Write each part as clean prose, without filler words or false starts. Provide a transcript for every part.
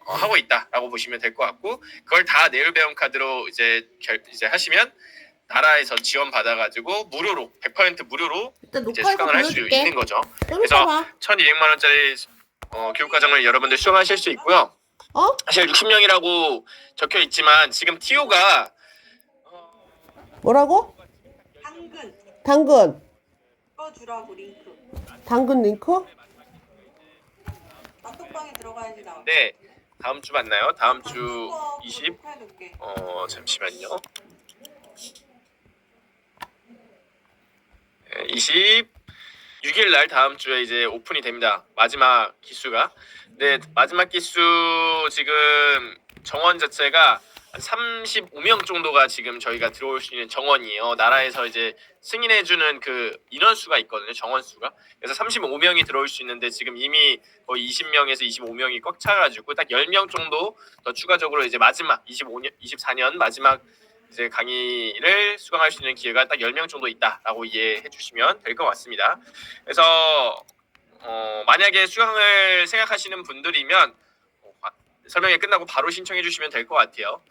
하고 있다라고 보시면 될 것 같고, 그걸 다 내일 배움 카드로 이제 하시면 나라에서 지원 받아가지고 무료로 100% 무료로 이제 수강을 할 수 있는 거죠. 그래서 1,200만 원짜리 교육과정을 여러분들 수강하실 수 있고요. 사실 60명이라고 적혀 있지만 지금 TO가 뭐라고? 당근 주라고 링크. 당근 링크? 카톡방에 들어가야지 나와. 네, 다음 주 만나요. 다음 주 잠시만요. 26일 날 다음 주에 이제 오픈이 됩니다. 마지막 기수가. 네, 마지막 기수 지금 정원 자체가 한 35명 정도가 지금 저희가 들어올 수 있는 정원이에요. 나라에서 이제 승인해주는 그 인원수가 있거든요. 정원수가. 그래서 35명이 들어올 수 있는데 지금 이미 거의 20명에서 25명이 꽉 차가지고 딱 10명 정도 더 추가적으로 이제 마지막 24년 마지막 이제 강의를 수강할 수 있는 기회가 딱 10명 정도 있다라고 이해해 주시면 될 것 같습니다. 그래서 만약에 수강을 생각하시는 분들이면 설명이 끝나고 바로 신청해 주시면 될 것 같아요.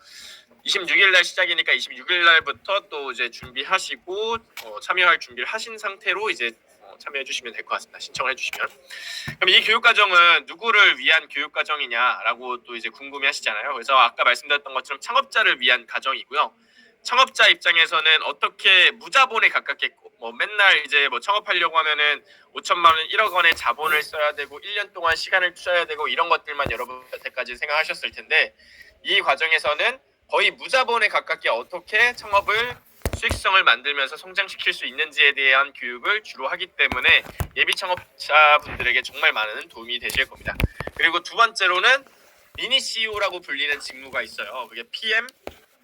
26일 날 시작이니까 26일 날부터 또 이제 준비하시고 참여할 준비를 하신 상태로 이제 참여해 주시면 될 것 같습니다. 신청을 해 주시면. 그럼 이 교육 과정은 누구를 위한 교육 과정이냐라고 또 이제 궁금해 하시잖아요. 그래서 아까 말씀드렸던 것처럼 창업자를 위한 과정이고요. 창업자 입장에서는 어떻게 무자본에 가깝게 맨날 이제 창업하려고 하면은 5천만 원, 1억 원의 자본을 써야 되고 1년 동안 시간을 투자해야 되고 이런 것들만 여러분 여태까지 생각하셨을 텐데, 이 과정에서는 거의 무자본에 가깝게 어떻게 창업을 수익성을 만들면서 성장시킬 수 있는지에 대한 교육을 주로 하기 때문에 예비 창업자분들에게 정말 많은 도움이 되실 겁니다. 그리고 두 번째로는 미니 CEO라고 불리는 직무가 있어요. 그게 PM,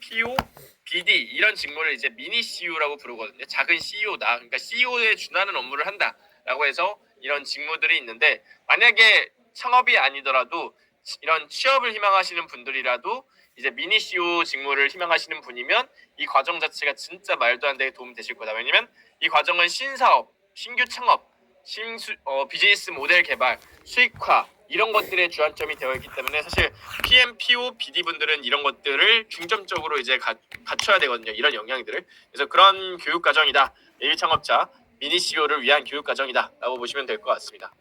PO, BD 이런 직무를 이제 미니 CEO라고 부르거든요. 작은 CEO다. 그러니까 CEO에 준하는 업무를 한다라고 해서 이런 직무들이 있는데, 만약에 창업이 아니더라도 이런 취업을 희망하시는 분들이라도 이제 미니 CEO 직무를 희망하시는 분이면 이 과정 자체가 진짜 말도 안 되게 도움 되실 거다. 왜냐면 이 과정은 신사업, 신규 창업, 비즈니스 모델 개발, 수익화 이런 것들에 주안점이 되어 있기 때문에 사실 PM, PO, BD 분들은 이런 것들을 중점적으로 이제 갖춰야 되거든요. 이런 역량들을. 그래서 그런 교육 과정이다. 예비 창업자 미니 CEO를 위한 교육 과정이다라고 보시면 될 것 같습니다.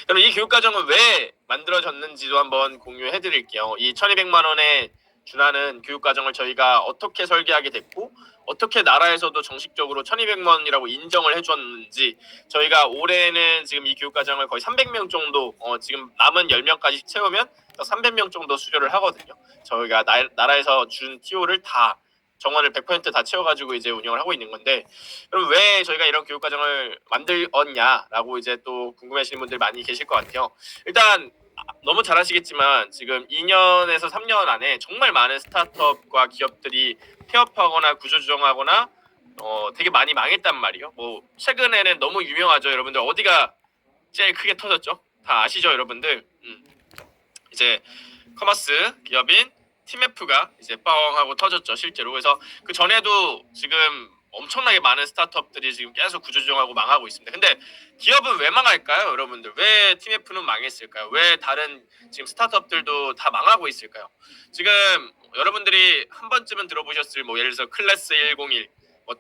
그럼 이 교육 과정은 왜 만들어졌는지도 한번 공유해 드릴게요. 이 1,200만 원에 준하는 교육 과정을 저희가 어떻게 설계하게 됐고 어떻게 나라에서도 정식적으로 1,200만 원이라고 인정을 해줬는지, 저희가 올해는 지금 이 교육 과정을 거의 300명 정도 지금 남은 10명까지 채우면 300명 정도 수료를 하거든요. 저희가 나라에서 준 TO를 다 정원을 100%다 채워가지고 이제 운영을 하고 있는 건데, 그럼 왜 저희가 이런 교육 과정을 만들었냐라고 이제 또 궁금해하시는 분들 많이 계실 것 같아요. 일단 너무 잘 아시겠지만 지금 2년에서 3년 안에 정말 많은 스타트업과 기업들이 폐업하거나 구조조정하거나 되게 많이 망했단 말이에요. 최근에는 너무 유명하죠. 여러분들 어디가 제일 크게 터졌죠? 다 아시죠, 여러분들? 이제 커머스 기업인 팀F가 이제 뻥 하고 터졌죠, 실제로. 그래서 그 전에도 지금 엄청나게 많은 스타트업들이 지금 계속 구조조정하고 망하고 있습니다. 근데 기업은 왜 망할까요, 여러분들? 왜 팀F는 망했을까요? 왜 다른 지금 스타트업들도 다 망하고 있을까요? 지금 여러분들이 한 번쯤은 들어보셨을 예를 들어서 클래스 101,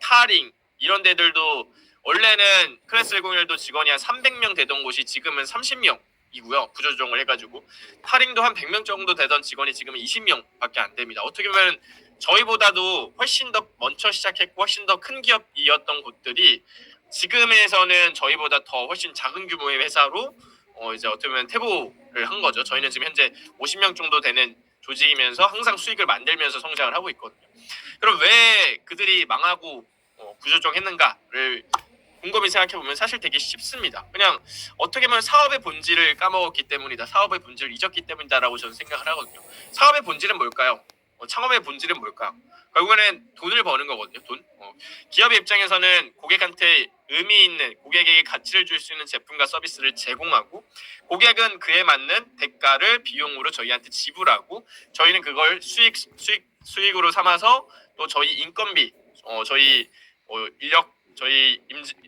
타링 이런 데들도 원래는 클래스 101도 직원이 한 300명 되던 곳이 지금은 30명 이고요. 구조조정을 해가지고 타링도 한 100명 정도 되던 직원이 지금은 20명밖에 안 됩니다. 어떻게 보면 저희보다도 훨씬 더 먼저 시작했고 훨씬 더 큰 기업이었던 곳들이 지금에서는 저희보다 더 훨씬 작은 규모의 회사로 이제 어떻게 보면 퇴보를 한 거죠. 저희는 지금 현재 50명 정도 되는 조직이면서 항상 수익을 만들면서 성장을 하고 있거든요. 그럼 왜 그들이 망하고 구조조정했는가를 곰곰이 생각해보면 사실 되게 쉽습니다. 그냥 어떻게 보면 사업의 본질을 까먹었기 때문이다. 사업의 본질을 잊었기 때문이다라고 저는 생각을 하거든요. 사업의 본질은 뭘까요? 창업의 본질은 뭘까요? 결국에는 돈을 버는 거거든요. 돈. 기업의 입장에서는 고객한테 의미 있는, 고객에게 가치를 줄 수 있는 제품과 서비스를 제공하고, 고객은 그에 맞는 대가를 비용으로 저희한테 지불하고, 저희는 그걸 수익으로 삼아서 또 저희 인건비, 저희 인력, 저희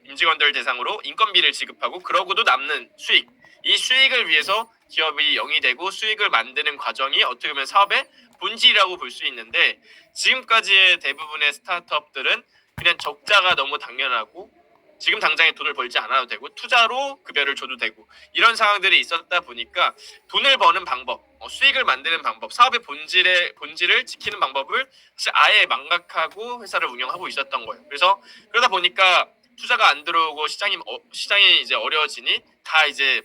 임직원들 대상으로 인건비를 지급하고, 그러고도 남는 수익, 이 수익을 위해서 기업이 0이 되고 수익을 만드는 과정이 어떻게 보면 사업의 본질이라고 볼 수 있는데, 지금까지의 대부분의 스타트업들은 그냥 적자가 너무 당연하고 지금 당장에 돈을 벌지 않아도 되고 투자로 급여를 줘도 되고 이런 상황들이 있었다 보니까 돈을 버는 방법, 수익을 만드는 방법, 사업의 본질을 지키는 방법을 사실 아예 망각하고 회사를 운영하고 있었던 거예요. 그래서 그러다 보니까 투자가 안 들어오고 시장이 이제 어려워지니 다 이제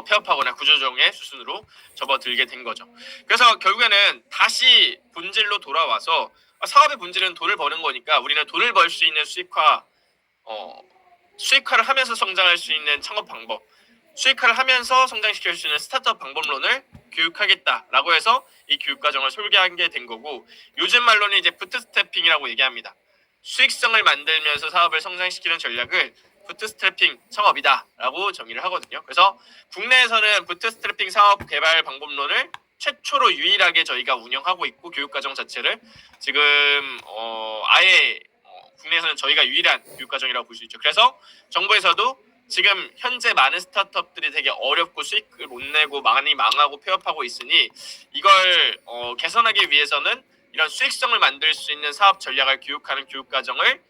폐업하거나 구조조정의 수순으로 접어들게 된 거죠. 그래서 결국에는 다시 본질로 돌아와서 사업의 본질은 돈을 버는 거니까 우리는 돈을 벌 수 있는 수익화를 하면서 성장할 수 있는 창업 방법, 수익화를 하면서 성장시킬 수 있는 스타트업 방법론을 교육하겠다라고 해서 이 교육과정을 설계하게 된 거고, 요즘 말로는 이제 부트스트래핑이라고 얘기합니다. 수익성을 만들면서 사업을 성장시키는 전략을 부트스트래핑 창업이다라고 정의를 하거든요. 그래서 국내에서는 부트스트래핑 사업 개발 방법론을 최초로 유일하게 저희가 운영하고 있고, 교육과정 자체를 지금 아예 국내에서는 저희가 유일한 교육과정이라고 볼 수 있죠. 그래서 정부에서도 지금 현재 많은 스타트업들이 되게 어렵고 수익을 못 내고 많이 망하고 폐업하고 있으니 이걸 개선하기 위해서는 이런 수익성을 만들 수 있는 사업 전략을 교육하는 교육과정을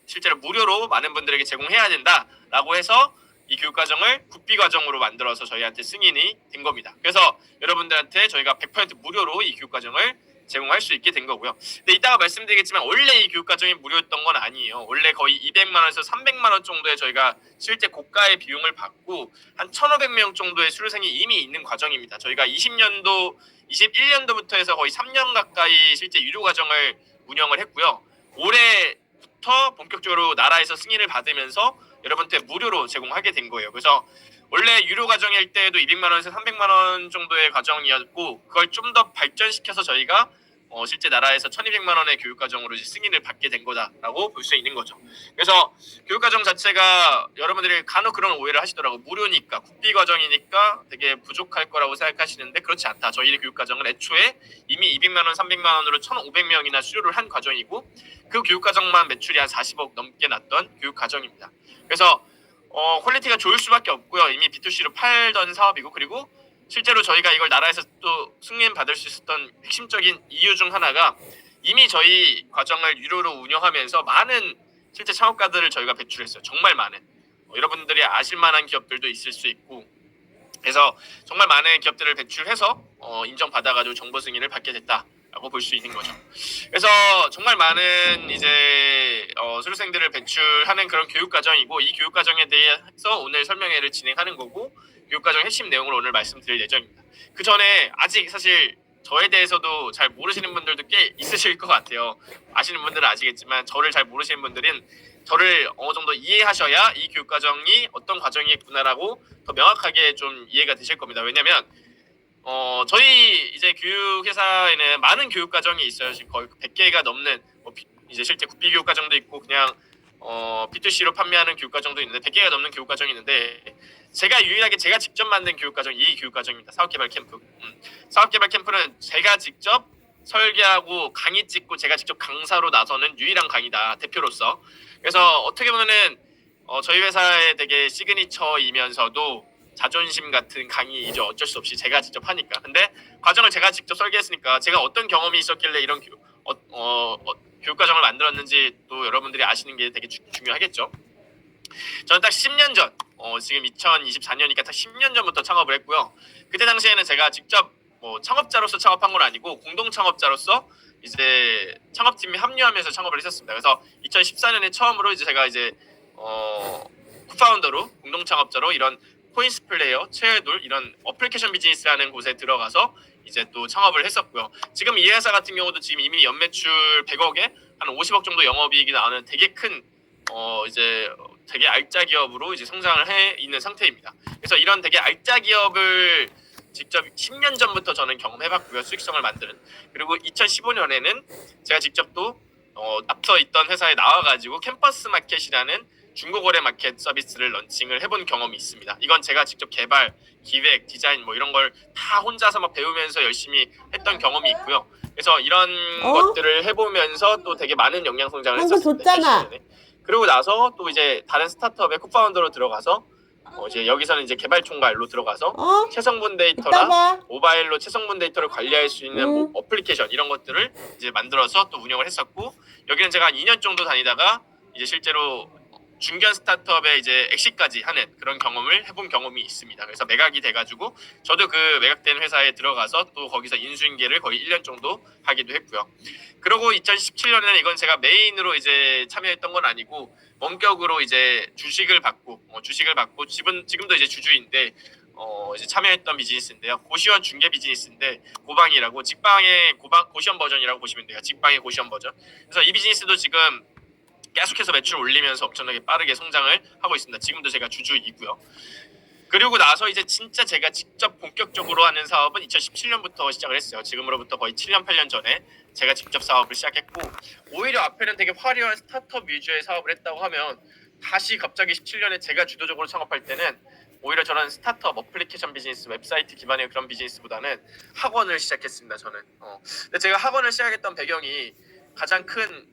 실제로 무료로 많은 분들에게 제공해야 된다라고 해서 이 교육과정을 국비과정으로 만들어서 저희한테 승인이 된 겁니다. 그래서 여러분들한테 저희가 100% 무료로 이 교육과정을 제공할 수 있게 된 거고요. 근데 이따가 말씀드리겠지만 원래 이 교육과정이 무료였던 건 아니에요. 원래 거의 200만 원에서 300만 원 정도의 저희가 실제 고가의 비용을 받고 한 1,500명 정도의 수료생이 이미 있는 과정입니다. 저희가 21년도부터 해서 거의 3년 가까이 실제 유료 과정을 운영을 했고요. 올해부터 본격적으로 나라에서 승인을 받으면서 여러분한테 무료로 제공하게 된 거예요. 그래서 원래 유료 과정일 때에도 200만 원에서 300만 원 정도의 과정이었고, 그걸 좀 더 발전시켜서 저희가 실제 나라에서 1,200만 원의 교육 과정으로 승인을 받게 된 거다라고 볼 수 있는 거죠. 그래서 교육 과정 자체가 여러분들이 간혹 그런 오해를 하시더라고. 무료니까, 국비 과정이니까 되게 부족할 거라고 생각하시는데 그렇지 않다. 저희의 교육 과정은 애초에 이미 200만 원, 300만 원으로 1,500명이나 수료를 한 과정이고, 그 교육 과정만 매출이 한 40억 넘게 났던 교육 과정입니다. 그래서 퀄리티가 좋을 수밖에 없고요. 이미 B2C로 팔던 사업이고, 그리고 실제로 저희가 이걸 나라에서 또 승인 받을 수 있었던 핵심적인 이유 중 하나가 이미 저희 과정을 유료로 운영하면서 많은 실제 창업가들을 저희가 배출했어요. 정말 많은 여러분들이 아실 만한 기업들도 있을 수 있고, 그래서 정말 많은 기업들을 배출해서 인정받아가지고 정보 승인을 받게 됐다라고 볼 수 있는 거죠. 그래서 정말 많은 이제 수료생들을 배출하는 그런 교육 과정이고, 이 교육 과정에 대해서 오늘 설명회를 진행하는 거고, 교육 과정 핵심 내용을 오늘 말씀드릴 예정입니다. 그 전에 아직 사실 저에 대해서도 잘 모르시는 분들도 꽤 있으실 것 같아요. 아시는 분들은 아시겠지만 저를 잘 모르시는 분들은 저를 어느 정도 이해하셔야 이 교육 과정이 어떤 과정이구나라고 더 명확하게 좀 이해가 되실 겁니다. 왜냐면 저희 이제 교육 회사에는 많은 교육 과정이 있어요. 지금 거의 100개가 넘는 이제 실제 국비 교육 과정도 있고, 그냥 B2C로 판매하는 교육 과정도 있는데 100개가 넘는 교육 과정이 있는데, 제가 유일하게 제가 직접 만든 교육 과정 이 교육 과정입니다. 사업개발 캠프. 사업개발 캠프는 제가 직접 설계하고 강의 찍고 제가 직접 강사로 나서는 유일한 강의다, 대표로서. 그래서 어떻게 보면은 저희 회사의 되게 시그니처이면서도 자존심 같은 강의이죠. 어쩔 수 없이 제가 직접 하니까. 근데 과정을 제가 직접 설계했으니까 제가 어떤 경험이 있었길래 이런 교육 과정을 만들었는지 또 여러분들이 아시는 게 되게 중요하겠죠. 저는 딱 10년 전, 지금 2024년이니까 딱 10년 전부터 창업을 했고요. 그때 당시에는 제가 직접 창업자로서 창업한 건 아니고 공동 창업자로서 이제 창업팀에 합류하면서 창업을 했었습니다. 그래서 2014년에 처음으로 이제 제가 이제 코파운더로 공동 창업자로 이런 코인스 플레이어, 체외돌 이런 어플리케이션 비즈니스라는 곳에 들어가서 이제 또 창업을 했었고요. 지금 이 회사 같은 경우도 지금 이미 연매출 100억에 한 50억 정도 영업이익이 나오는 되게 큰 이제 되게 알짜 기업으로 이제 성장을 해 있는 상태입니다. 그래서 이런 되게 알짜 기업을 직접 10년 전부터 저는 경험해봤고요. 수익성을 만드는. 그리고 2015년에는 제가 직접 또 앞서 있던 회사에 나와가지고 캠퍼스 마켓이라는 중고거래 마켓 서비스를 런칭을 해본 경험이 있습니다. 이건 제가 직접 개발, 기획, 디자인 이런 걸 다 혼자서 막 배우면서 열심히 했던 경험이 있고요. 그래서 이런 것들을 해보면서 또 되게 많은 역량 성장을 했었습니다. 그리고 나서 또 이제 다른 스타트업의 코파운더로 들어가서 이제 여기서는 이제 개발 총괄로 들어가서 체성분 이따 데이터나 봐. 모바일로 체성분 데이터를 관리할 수 있는 응. 어플리케이션 이런 것들을 이제 만들어서 또 운영을 했었고, 여기는 제가 한 2년 정도 다니다가 이제 실제로 중견 스타트업에 이제 엑시까지 하는 그런 경험을 해본 경험이 있습니다. 그래서 매각이 돼가지고 저도 그 매각된 회사에 들어가서 또 거기서 인수인계를 거의 1년 정도 하기도 했고요. 그리고 2017년에는 이건 제가 메인으로 이제 참여했던 건 아니고 원격으로 이제 주식을 받고 지금도 이제 주주인데 이제 참여했던 비즈니스인데요. 고시원 중개 비즈니스인데 고방이라고, 직방의 고시원 버전이라고 보시면 돼요. 직방의 고시원 버전. 그래서 이 비즈니스도 지금 계속해서 매출 올리면서 엄청나게 빠르게 성장을 하고 있습니다. 지금도 제가 주주이고요. 그리고 나서 이제 진짜 제가 직접 본격적으로 하는 사업은 2017년부터 시작을 했어요. 지금으로부터 거의 7년 8년 전에 제가 직접 사업을 시작했고, 오히려 앞에는 되게 화려한 스타트업 위주의 사업을 했다고 하면 다시 갑자기 17년에 제가 주도적으로 창업할 때는 오히려 저런 스타트업 어플리케이션 비즈니스, 웹사이트 기반의 그런 비즈니스보다는 학원을 시작했습니다. 저는 근데 제가 학원을 시작했던 배경이 가장 큰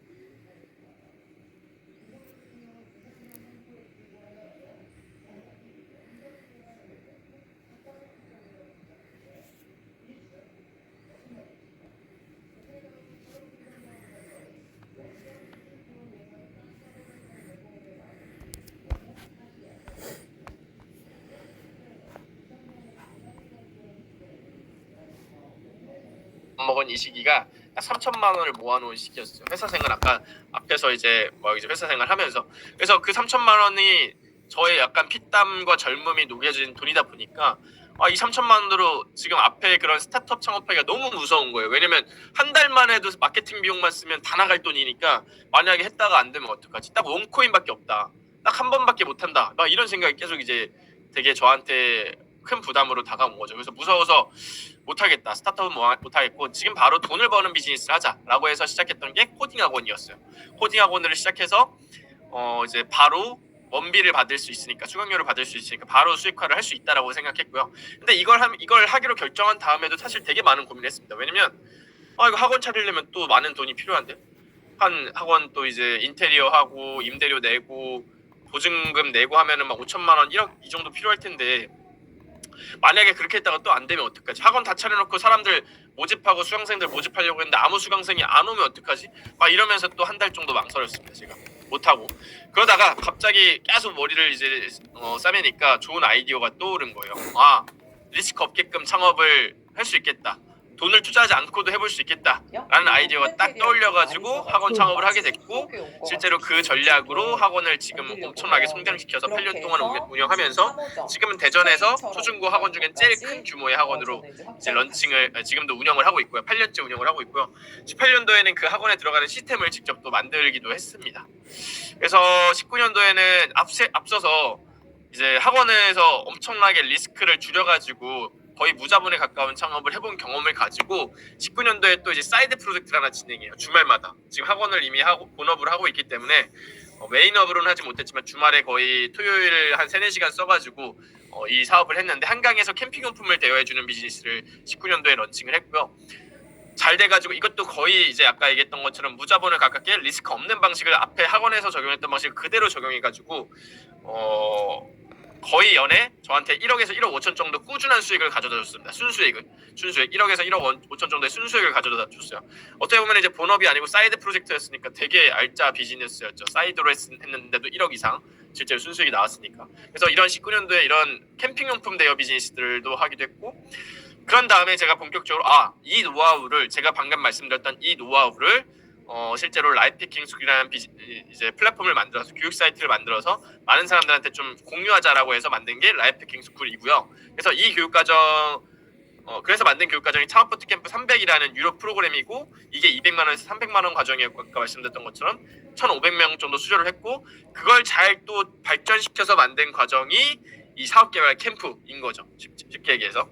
먹은 이 시기가 딱 3천만 원을 모아놓은 시기였어요. 회사 생활 아까 앞에서 이제 이제 회사 생활 하면서, 그래서 그 3천만 원이 저의 약간 피땀과 젊음이 녹여진 돈이다 보니까 이 3천만 원으로 지금 앞에 그런 스타트업 창업하기가 너무 무서운 거예요. 왜냐면 한 달만 해도 마케팅 비용만 쓰면 다 나갈 돈이니까 만약에 했다가 안 되면 어떡하지? 딱 원코인밖에 없다. 딱 한 번밖에 못 한다. 막 이런 생각이 계속 이제 되게 저한테 큰 부담으로 다가온 거죠. 그래서 무서워서 못하겠다. 스타트업은 못하겠고 지금 바로 돈을 버는 비즈니스를 하자라고 해서 시작했던 게 코딩 학원이었어요. 코딩 학원을 시작해서 이제 바로 원비를 받을 수 있으니까, 수강료를 받을 수 있으니까 바로 수익화를 할 수 있다라고 생각했고요. 근데 이걸 하기로 결정한 다음에도 사실 되게 많은 고민을 했습니다. 왜냐면 이거 학원 차리려면 또 많은 돈이 필요한데, 한 학원 또 이제 인테리어 하고 임대료 내고 보증금 내고 하면은 막 5천만 원, 1억 이 정도 필요할 텐데 만약에 그렇게 했다가 또 안 되면 어떡하지? 학원 다 차려놓고 사람들 모집하고 수강생들 모집하려고 했는데 아무 수강생이 안 오면 어떡하지? 막 이러면서 또 한 달 정도 망설였습니다. 제가 못하고. 그러다가 갑자기 계속 머리를 이제 싸매니까 좋은 아이디어가 떠오른 거예요. 리스크 없게끔 창업을 할 수 있겠다. 돈을 투자하지 않고도 해볼 수 있겠다라는 아이디어가 딱 떠올려가지고 학원 창업을 하게 됐고, 실제로 그 전략으로 학원을 지금 엄청나게 성장시켜서 8년 동안 운영하면서 지금은 대전에서 초중고 학원 중엔 제일 큰 규모의 학원으로 이제 런칭을 지금도 운영을 하고 있고요. 8년째 운영을 하고 있고요. 18년도에는 그 학원에 들어가는 시스템을 직접 또 만들기도 했습니다. 그래서 19년도에는 앞서서 이제 학원에서 엄청나게 리스크를 줄여가지고 거의 무자본에 가까운 창업을 해본 경험을 가지고 19년도에 또 이제 사이드 프로젝트를 하나 진행해요. 주말마다. 지금 학원을 이미 본업으로 하고 있기 때문에 메인업으로는 하지 못했지만 주말에 거의 토요일 한 3-4시간 써가지고 이 사업을 했는데, 한강에서 캠핑용품을 대여해주는 비즈니스를 19년도에 런칭을 했고요. 잘 돼가지고 이것도 거의 이제 아까 얘기했던 것처럼 무자본을 가깝게 리스크 없는 방식을 앞에 학원에서 적용했던 방식을 그대로 적용해가지고 거의 연에 저한테 1억에서 1억 5천 정도 꾸준한 수익을 가져다 줬습니다. 순수익 1억에서 1억 5천 정도의 순수익을 가져다 줬어요. 어떻게 보면 이제 본업이 아니고 사이드 프로젝트였으니까 되게 알짜 비즈니스였죠. 사이드로 했는데도 1억 이상 실제로 순수익이 나왔으니까. 그래서 이런 19년도에 이런 캠핑용품 대여 비즈니스들도 하기도 했고, 그런 다음에 제가 본격적으로 이 노하우를, 제가 방금 말씀드렸던 이 노하우를 실제로 라이프피킹 스쿨이라는 이제 플랫폼을 만들어서, 교육 사이트를 만들어서 많은 사람들한테 좀 공유하자라고 해서 만든 게 라이프피킹 스쿨이고요. 그래서 이 교육과정 그래서 만든 교육과정이 창업 부트캠프 300이라는 유료 프로그램이고, 이게 200만 원에서 300만 원 과정이었고, 아까 말씀드렸던 것처럼 1,500명 정도 수료를 했고, 그걸 잘 또 발전시켜서 만든 과정이 이 사업개발 캠프인 거죠. 쉽게 얘기해서.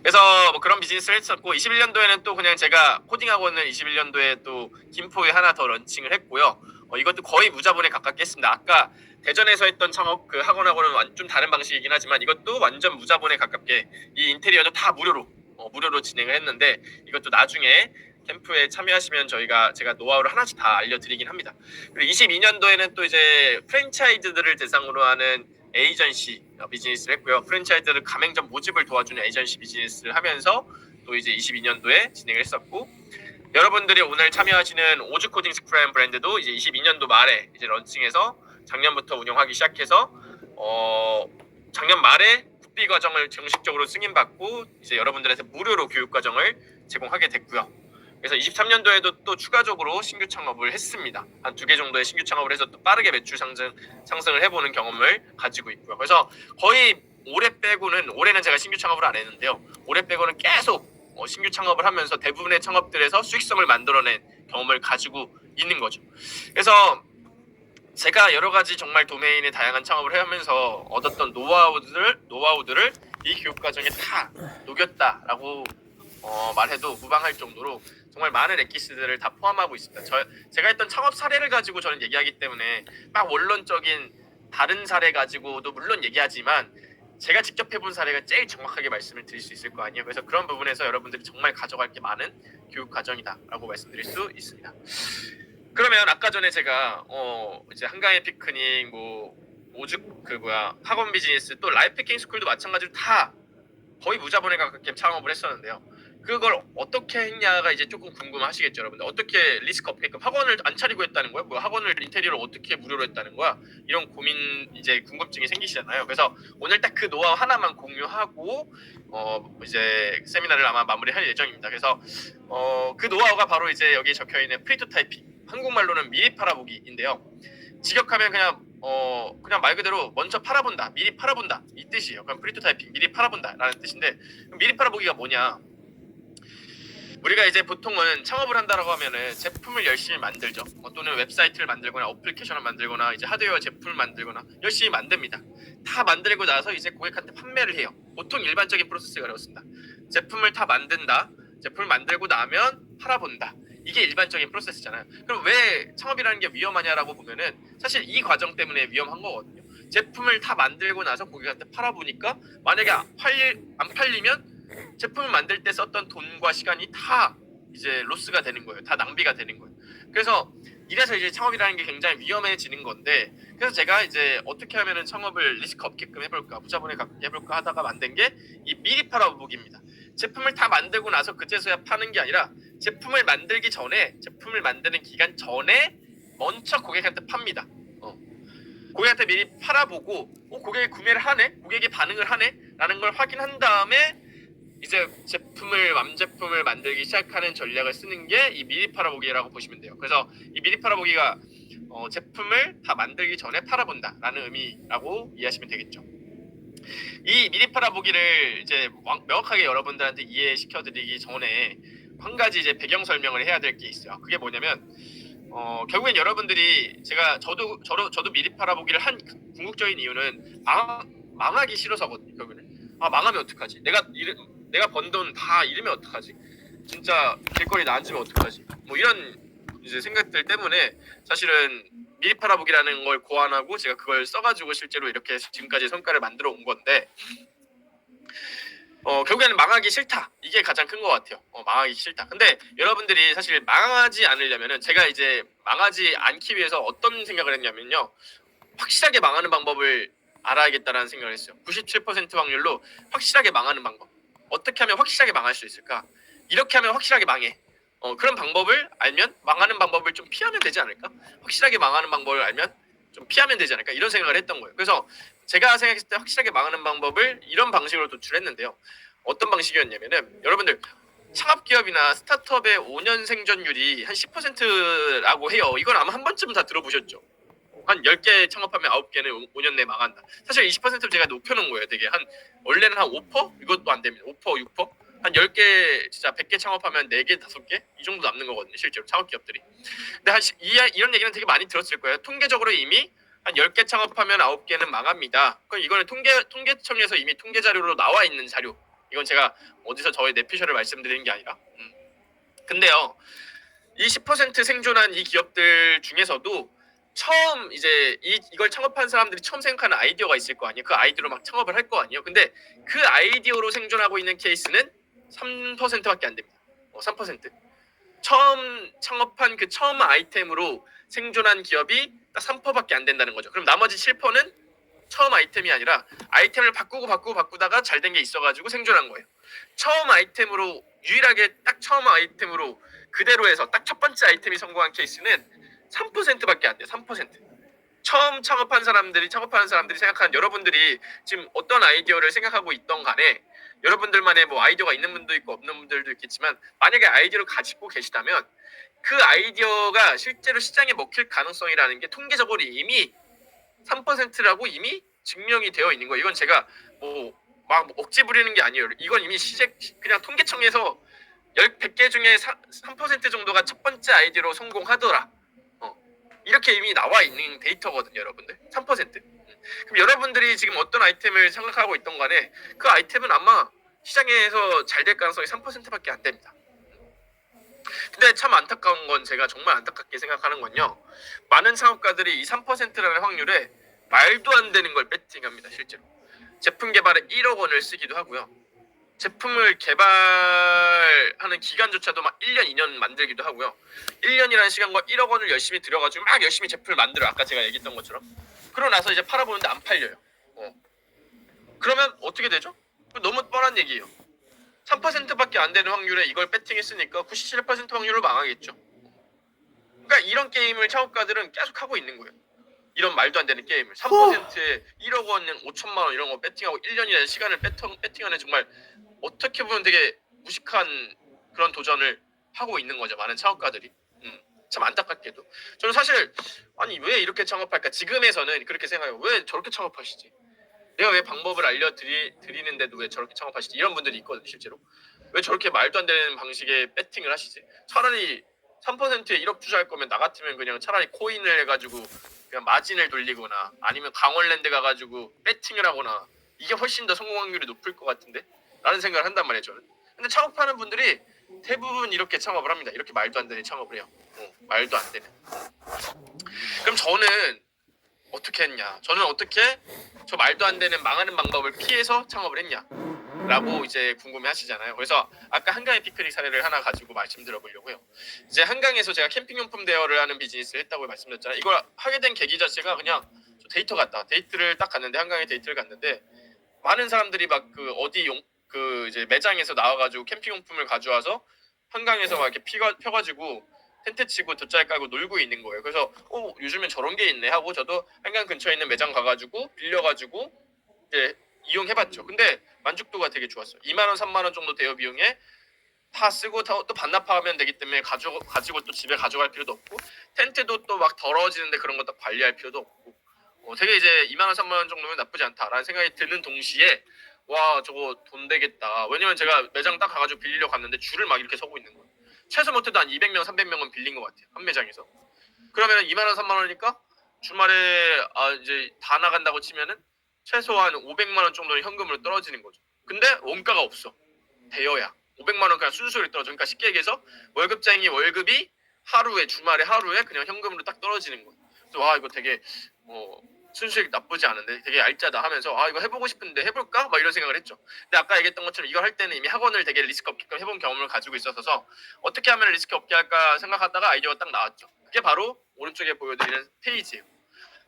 그래서 그런 비즈니스를 했었고, 21년도에는 또 그냥 제가 코딩 학원을 21년도에 또 김포에 하나 더 런칭을 했고요. 이것도 거의 무자본에 가깝게 했습니다. 아까 대전에서 했던 창업 그 학원하고는 좀 다른 방식이긴 하지만 이것도 완전 무자본에 가깝게 이 인테리어도 다 무료로 진행을 했는데, 이것도 나중에 캠프에 참여하시면 제가 노하우를 하나씩 다 알려드리긴 합니다. 그리고 22년도에는 또 이제 프랜차이즈들을 대상으로 하는 에이전시 비즈니스를 했고요. 프랜차이즈를 가맹점 모집을 도와주는 에이전시 비즈니스를 하면서 또 이제 22년도에 진행을 했었고, 여러분들이 오늘 참여하시는 오즈 코딩 스크램 브랜드도 이제 22년도 말에 이제 런칭해서 작년부터 운영하기 시작해서 작년 말에 국비 과정을 정식적으로 승인받고 이제 여러분들한테 무료로 교육 과정을 제공하게 됐고요. 그래서 23년도에도 또 추가적으로 신규 창업을 했습니다. 한 2개 정도의 신규 창업을 해서 또 빠르게 매출 상승을 해보는 경험을 가지고 있고요. 그래서 거의 올해는 제가 신규 창업을 안 했는데요. 올해 빼고는 계속 신규 창업을 하면서 대부분의 창업들에서 수익성을 만들어낸 경험을 가지고 있는 거죠. 그래서 제가 여러 가지 정말 도메인의 다양한 창업을 하면서 얻었던 노하우들을 이 교육 과정에 다 녹였다라고 말해도 무방할 정도로 정말 많은 엑기스들을 다 포함하고 있습니다. 제가 했던 창업 사례를 가지고 저는 얘기하기 때문에 막 원론적인 다른 사례 가지고도 물론 얘기하지만 제가 직접 해본 사례가 제일 정확하게 말씀을 드릴 수 있을 거 아니에요. 그래서 그런 부분에서 여러분들이 정말 가져갈 게 많은 교육 과정이다라고 말씀드릴 수 있습니다. 그러면 아까 전에 제가 이제 한강의 피크닉, 오죽 학원 비즈니스, 또 라이프 해킹 스쿨도 마찬가지로 다 거의 무자본에 가깝게 창업을 했었는데요. 그걸 어떻게 했냐가 이제 조금 궁금하시겠죠, 여러분들. 어떻게 리스크 업게끔 학원을 안 차리고 했다는 거야? 학원을 인테리어를 어떻게 무료로 했다는 거야? 이런 고민, 이제 궁금증이 생기시잖아요. 그래서 오늘 딱 그 노하우 하나만 공유하고 이제 세미나를 아마 마무리할 예정입니다. 그래서 그 노하우가 바로 이제 여기 적혀 있는 프리토타이핑, 한국말로는 미리 팔아보기인데요. 직역하면 그냥 말 그대로 먼저 팔아본다, 미리 팔아본다 이 뜻이에요. 그럼 프리토타이핑, 미리 팔아본다라는 뜻인데, 미리 팔아보기가 뭐냐? 우리가 이제 보통은 창업을 한다라고 하면은 제품을 열심히 만들죠. 또는 웹사이트를 만들거나 어플리케이션을 만들거나 이제 하드웨어 제품을 만들거나 열심히 만듭니다. 다 만들고 나서 이제 고객한테 판매를 해요. 보통 일반적인 프로세스가 그렇습니다. 제품을 다 만든다. 제품을 만들고 나면 팔아본다. 이게 일반적인 프로세스잖아요. 그럼 왜 창업이라는 게 위험하냐라고 보면은 사실 이 과정 때문에 위험한 거거든요. 제품을 다 만들고 나서 고객한테 팔아보니까 만약에 안 팔리면 제품을 만들 때 썼던 돈과 시간이 다 이제 로스가 되는 거예요. 다 낭비가 되는 거예요. 그래서 이래서 이제 창업이라는 게 굉장히 위험해지는 건데, 그래서 제가 이제 어떻게 하면은 창업을 리스크 없게끔 해볼까, 무자본에 가깝게 해볼까 하다가 만든 게 이 미리 팔아보기입니다. 제품을 다 만들고 나서 그제서야 파는 게 아니라 제품을 만들기 전에, 제품을 만드는 기간 전에 먼저 고객한테 팝니다. 고객한테 미리 팔아보고 고객이 구매를 하네, 고객이 반응을 하네 라는 걸 확인한 다음에 이제 완제품을 만들기 시작하는 전략을 쓰는 게 이 미리 팔아보기라고 보시면 돼요. 그래서 이 미리 팔아보기가 제품을 다 만들기 전에 팔아본다라는 의미라고 이해하시면 되겠죠. 이 미리 팔아보기를 이제 명확하게 여러분들한테 이해시켜드리기 전에 한 가지 이제 배경 설명을 해야 될 게 있어요. 그게 뭐냐면 결국엔 여러분들이 저도 미리 팔아보기를 한 궁극적인 이유는 망하기 싫어서거든요. 결국에는 망하면 어떡하지? 내가 번 돈 다 잃으면 어떡하지? 진짜 길거리 나앉으면 어떡하지? 이런 이제 생각들 때문에 사실은 미리 팔아보기라는 걸 고안하고 제가 그걸 써가지고 실제로 이렇게 지금까지 성과를 만들어 온 건데, 결국에는 망하기 싫다, 이게 가장 큰 것 같아요. 망하기 싫다. 근데 여러분들이 사실 망하지 않으려면은, 제가 이제 망하지 않기 위해서 어떤 생각을 했냐면요, 확실하게 망하는 방법을 알아야겠다라는 생각을 했어요. 97% 확률로 확실하게 망하는 방법. 어떻게 하면 확실하게 망할 수 있을까? 이렇게 하면 확실하게 망해. 그런 방법을 알면 망하는 방법을 좀 피하면 되지 않을까? 확실하게 망하는 방법을 알면 좀 피하면 되지 않을까? 이런 생각을 했던 거예요. 그래서 제가 생각했을 때 확실하게 망하는 방법을 이런 방식으로 도출했는데요. 어떤 방식이었냐면은, 여러분들 창업기업이나 스타트업의 5년 생존율이 한 10%라고 해요. 이건 아마 한 번쯤은 다 들어보셨죠? 한 10개 창업하면 9개는 5년 내에 망한다. 사실 20%를 제가 높여놓은 거예요. 되게 원래는 한 5%? 이것도 안 됩니다. 5%, 6%? 한 10개, 진짜 100개 창업하면 4개, 5개? 이 정도 남는 거거든요. 실제로 창업기업들이. 근데 이런 얘기는 되게 많이 들었을 거예요. 통계적으로 이미 한 10개 창업하면 9개는 망합니다. 그럼 이거는 통계청에서 이미 통계 자료로 나와 있는 자료. 이건 제가 어디서 저의 내피셜을 말씀드리는 게 아니라. 근데요, 이 10% 생존한 이 기업들 중에서도 처음 이제 이걸 창업한 사람들이 처음 생각하는 아이디어가 있을 거 아니에요. 그 아이디어로 막 창업을 할 거 아니에요. 근데 그 아이디어로 생존하고 있는 케이스는 3%밖에 안 됩니다. 3%. 처음 창업한 그 처음 아이템으로 생존한 기업이 딱 3%밖에 안 된다는 거죠. 그럼 나머지 7%는 처음 아이템이 아니라 아이템을 바꾸다가 잘 된 게 있어가지고 생존한 거예요. 처음 아이템으로 유일하게 딱 처음 아이템으로 그대로 해서 딱 첫 번째 아이템이 성공한 케이스는 3%밖에 안 돼요. 3%. 처음 창업하는 사람들이 생각하는 여러분들이 지금 어떤 아이디어를 생각하고 있던 간에 여러분들만의 뭐 아이디어가 있는 분도 있고 없는 분들도 있겠지만 만약에 아이디어를 가지고 계시다면 그 아이디어가 실제로 시장에 먹힐 가능성이라는 게 통계적으로 이미 3%라고 이미 증명이 되어 있는 거예요. 이건 제가 막 억지 부리는 게 아니에요. 이건 이미 그냥 통계청에서 100개 중에 3% 정도가 첫 번째 아이디어로 성공하더라. 이렇게 이미 나와 있는 데이터거든요, 여러분들. 3%. 그럼 여러분들이 지금 어떤 아이템을 생각하고 있던 간에 그 아이템은 아마 시장에서 잘 될 가능성이 3%밖에 안 됩니다. 근데 참 안타까운 건 제가 정말 안타깝게 생각하는 건요. 많은 창업가들이 이 3%라는 확률에 말도 안 되는 걸 배팅합니다, 실제로. 제품 개발에 1억 원을 쓰기도 하고요. 제품을 개발하는 기간조차도 막 1년, 2년 만들기도 하고요. 1년이라는 시간과 1억 원을 열심히 들여가지고 막 열심히 제품을 만들어요. 아까 제가 얘기했던 것처럼. 그러고 나서 이제 팔아보는데 안 팔려요. 그러면 어떻게 되죠? 너무 뻔한 얘기예요. 3%밖에 안 되는 확률에 이걸 배팅했으니까 97% 확률로 망하겠죠. 그러니까 이런 게임을 창업가들은 계속 하고 있는 거예요. 이런 말도 안 되는 게임을 3%에 1억 원, 5천만 원 이런 거 배팅하고 1년이라는 시간을 배팅하는 정말 어떻게 보면 되게 무식한 그런 도전을 하고 있는 거죠. 많은 창업가들이. 참 안타깝게도. 저는 사실 아니 왜 이렇게 창업할까? 지금에서는 그렇게 생각해요. 왜 저렇게 창업하시지? 내가 왜 방법을 알려드리는데도 왜 저렇게 창업하시지? 이런 분들이 있거든요. 실제로. 왜 저렇게 말도 안 되는 방식의 배팅을 하시지? 차라리 3%에 1억 투자할 거면 나 같으면 그냥 차라리 코인을 해가지고 그냥 마진을 돌리거나 아니면 강원랜드 가가지고 배팅을 하거나 이게 훨씬 더 성공 확률이 높을 것 같은데? 라는 생각을 한단 말이에요. 저는. 근데 창업하는 분들이 대부분 이렇게 창업을 합니다. 이렇게 말도 안 되는 창업을 해요. 말도 안 되는. 그럼 저는 어떻게 했냐? 저는 어떻게 저 말도 안 되는 망하는 방법을 피해서 창업을 했냐? 라고 이제 궁금해 하시잖아요. 그래서 아까 한강의 피크닉 사례를 하나 가지고 말씀드려보려고요. 이제 한강에서 제가 캠핑용품 대여를 하는 비즈니스를 했다고 말씀드렸잖아요. 이걸 하게 된 계기 자체가 그냥 데이터 갔다. 데이트를 딱 갔는데 한강에 데이트를 갔는데 많은 사람들이 막 그 어디 이제 매장에서 나와가지고 캠핑용품을 가져와서 한강에서 막 이렇게 펴가지고 텐트 치고 돗자리 깔고 놀고 있는 거예요. 그래서 요즘엔 저런 게 있네 하고 저도 한강 근처에 있는 매장 가가지고 빌려가지고 이제 이용해봤죠. 근데 만족도가 되게 좋았어요. 2만 원, 3만 원 정도 대여 비용에 다 쓰고 또 반납하면 되기 때문에 가지고 또 집에 가져갈 필요도 없고 텐트도 또 막 더러워지는데 그런 것도 관리할 필요도 없고 되게 이제 2만 원, 3만 원 정도면 나쁘지 않다라는 생각이 드는 동시에 와 저거 돈 되겠다. 왜냐면 제가 매장 딱 가가지고 빌리러 갔는데 줄을 막 이렇게 서고 있는 거예요. 최소 못해도 한 200명, 300명은 빌린 것 같아요. 한 매장에서. 그러면 2만 원, 3만 원이니까 주말에 이제 다 나간다고 치면은 최소한 500만 원 정도는 현금으로 떨어지는 거죠. 근데 원가가 없어. 대여야. 500만 원 그냥 순수율이 떨어져. 그러니까 쉽게 얘기해서 월급쟁이 월급이 주말에 하루에 그냥 현금으로 딱 떨어지는 거예요. 그래서 와 이거 되게 순수익 나쁘지 않은데 되게 얄짜다 하면서 이거 해보고 싶은데 해볼까? 막 이런 생각을 했죠. 근데 아까 얘기했던 것처럼 이걸 할 때는 이미 학원을 되게 리스크 없게끔 해본 경험을 가지고 있어서 어떻게 하면 리스크 없게 할까 생각하다가 아이디어가 딱 나왔죠. 그게 바로 오른쪽에 보여드리는 페이지예요.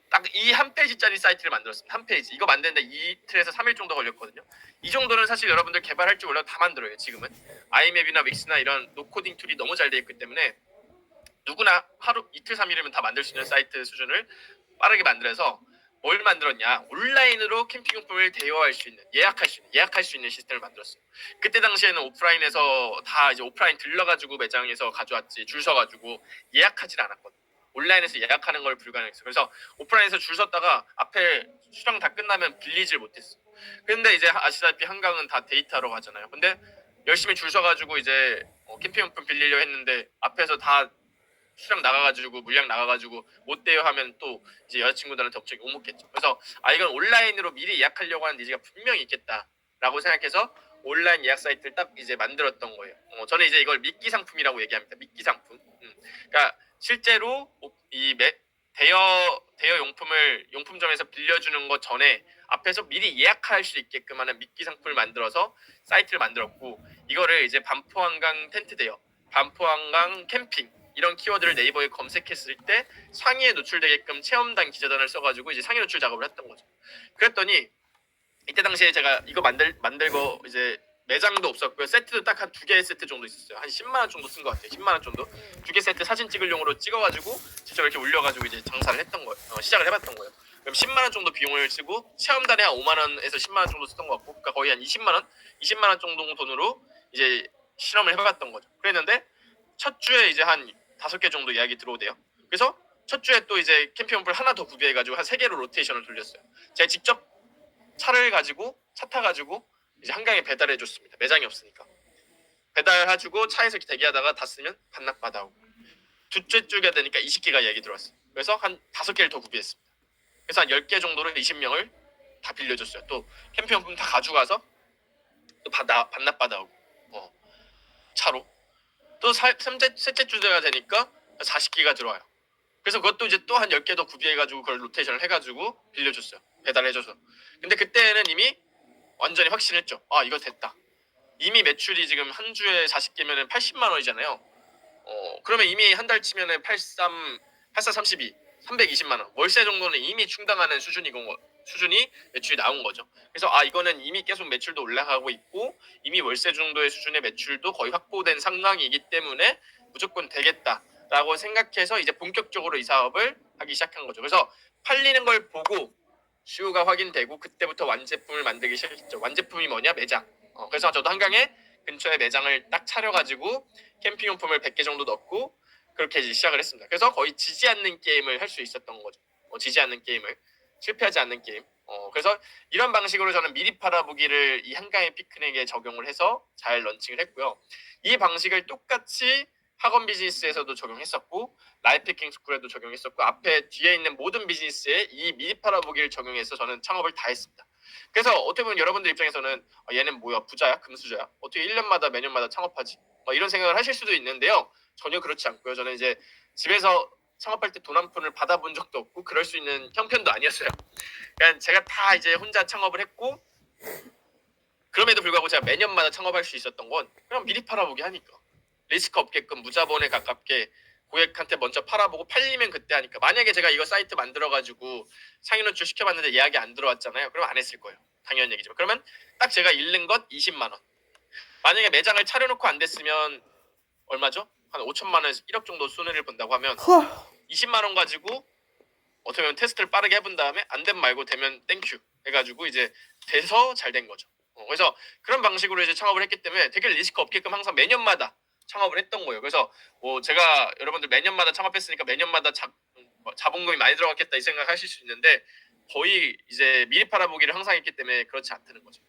딱 이 한 페이지짜리 사이트를 만들었습니다. 한 페이지. 이거 만드는데 이틀에서 3일 정도 걸렸거든요. 이 정도는 사실 여러분들 개발할 줄 몰라도 다 만들어요. 지금은 아이맵이나 믹스나 이런 노코딩 툴이 너무 잘 돼 있기 때문에 누구나 하루 이틀 3일이면 다 만들 수 있는 사이트 수준을 빠르게 만들어서 뭘 만들었냐? 온라인으로 캠핑용품을 대여할 수 있는, 예약할 수 있는 시스템을 만들었어요. 그때 당시에는 오프라인에서 다 이제 오프라인 들러가지고 매장에서 가져왔지 줄 서가지고 예약하지 않았거든요. 온라인에서 예약하는 걸 불가능했어요. 그래서 오프라인에서 줄 섰다가 앞에 수령 다 끝나면 빌리질 못했어요. 근데 이제 아시다시피 한강은 다 데이트하러 가잖아요. 근데 열심히 줄 서가지고 이제 캠핑용품 빌리려 했는데 앞에서 다 수량 나가가지고 물량 나가가지고 못 돼요 하면 또 이제 여자친구들한테 엄청 욕먹겠죠. 그래서 이건 온라인으로 미리 예약하려고 하는 니즈가 분명히 있겠다라고 생각해서 온라인 예약 사이트를 딱 이제 만들었던 거예요. 저는 이제 이걸 미끼 상품이라고 얘기합니다. 미끼 상품. 그러니까 실제로 이 대여 용품점에서 빌려주는 것 전에 앞에서 미리 예약할 수 있게끔 하는 미끼 상품을 만들어서 사이트를 만들었고 이거를 이제 반포한강 텐트 대여, 반포한강 캠핑 이런 키워드를 네이버에 검색했을 때 상위에 노출되게끔 체험단 기자단을 써가지고 이제 상위 노출 작업을 했던 거죠. 그랬더니 이때 당시에 제가 이거 만들고 이제 매장도 없었고요. 세트도 딱 한 2개 세트 정도 있었어요. 한 10만 원 정도 쓴 것 같아요. 10만 원 정도. 2개 세트 사진 찍을용으로 찍어가지고 직접 이렇게 올려가지고 이제 장사를 했던 거예요. 시작을 해봤던 거예요. 그럼 10만 원 정도 비용을 쓰고 체험단에 한 5만 원에서 10만 원 정도 썼던 것 같고, 그러니까 거의 한 20만 원 정도 돈으로 이제 실험을 해봤던 거죠. 그랬는데 첫 주에 이제 한 5개 정도 예약이 들어오대요. 그래서 첫 주에 또 이제 캠핑용품을 하나 더 구비해가지고 한 3개로 로테이션을 돌렸어요. 제가 직접 차를 가지고 차 타가지고 이제 한강에 배달해줬습니다. 매장이 없으니까 배달해주고 차에서 대기하다가 다 쓰면 반납 받아오고, 둘째 주가 되니까 20개가 예약이 들어왔어요. 그래서 한 5개를 더 구비했습니다. 그래서 한 10개 정도를 20명을 다 빌려줬어요. 또 캠핑용품 다 가져가서 또 반납 받아오고 차로 또 셋째 주가 되니까 40개가 들어와요. 그래서 그것도 이제 또 한 10개 더 구비해가지고 그걸 로테이션을 해가지고 빌려줬어요. 배달해줘서. 근데 그때는 이미 완전히 확신했죠. 아, 이거 됐다. 이미 매출이 지금 한 주에 40개면은 80만 원이잖아요. 그러면 이미 한 달 치면은 8432 320만 원. 월세 정도는 이미 충당하는 수준이 매출이 나온 거죠. 그래서 아, 이거는 이미 계속 매출도 올라가고 있고 이미 월세 정도의 수준의 매출도 거의 확보된 상황이기 때문에 무조건 되겠다라고 생각해서 이제 본격적으로 이 사업을 하기 시작한 거죠. 그래서 팔리는 걸 보고 수요가 확인되고 그때부터 완제품을 만들기 시작했죠. 완제품이 뭐냐? 매장. 그래서 저도 한강에 근처에 매장을 딱 차려가지고 캠핑용품을 100개 정도 넣고 그렇게 이제 시작을 했습니다. 그래서 거의 지지 않는 게임을 할 수 있었던 거죠. 지지 않는 게임을, 실패하지 않는 게임. 그래서 이런 방식으로 저는 미리 팔아보기를 이 한강의 피크닉에 적용을 해서 잘 런칭을 했고요. 이 방식을 똑같이 학원 비즈니스에서도 적용했었고 라이프해킹 스쿨에도 적용했었고 앞에 뒤에 있는 모든 비즈니스에 이 미리 팔아보기를 적용해서 저는 창업을 다 했습니다. 그래서 어떻게 보면 여러분들 입장에서는 얘는 뭐야, 부자야? 금수저야? 어떻게 1년마다 매년마다 창업하지? 이런 생각을 하실 수도 있는데요. 전혀 그렇지 않고요. 저는 이제 집에서 창업할 때 돈 한 푼을 받아본 적도 없고 그럴 수 있는 형편도 아니었어요. 그러니까 제가 다 이제 혼자 창업을 했고 그럼에도 불구하고 제가 매년마다 창업할 수 있었던 건 그냥 미리 팔아보기 하니까 리스크 없게끔 무자본에 가깝게 고객한테 먼저 팔아보고 팔리면 그때 하니까. 만약에 제가 이거 사이트 만들어가지고 상위 노출 시켜봤는데 예약이 안 들어왔잖아요. 그럼 안 했을 거예요. 당연한 얘기지만. 그러면 딱 제가 잃는 것 20만 원. 만약에 매장을 차려놓고 안 됐으면 얼마죠? 한 5천만 원에서 1억 정도 손해를 본다고 하면 20만 원 가지고 어떻게 보면 테스트를 빠르게 해본 다음에 안 되면 말고 되면 땡큐 해가지고 이제 돼서 잘 된 거죠. 그래서 그런 방식으로 이제 창업을 했기 때문에 되게 리스크 없게끔 항상 매년마다 창업을 했던 거예요. 그래서 뭐 제가 여러분들 매년마다 창업했으니까 매년마다 자본금이 많이 들어갔겠다 이 생각하실 수 있는데 거의 이제 미리 팔아보기를 항상 했기 때문에 그렇지 않다는 거죠.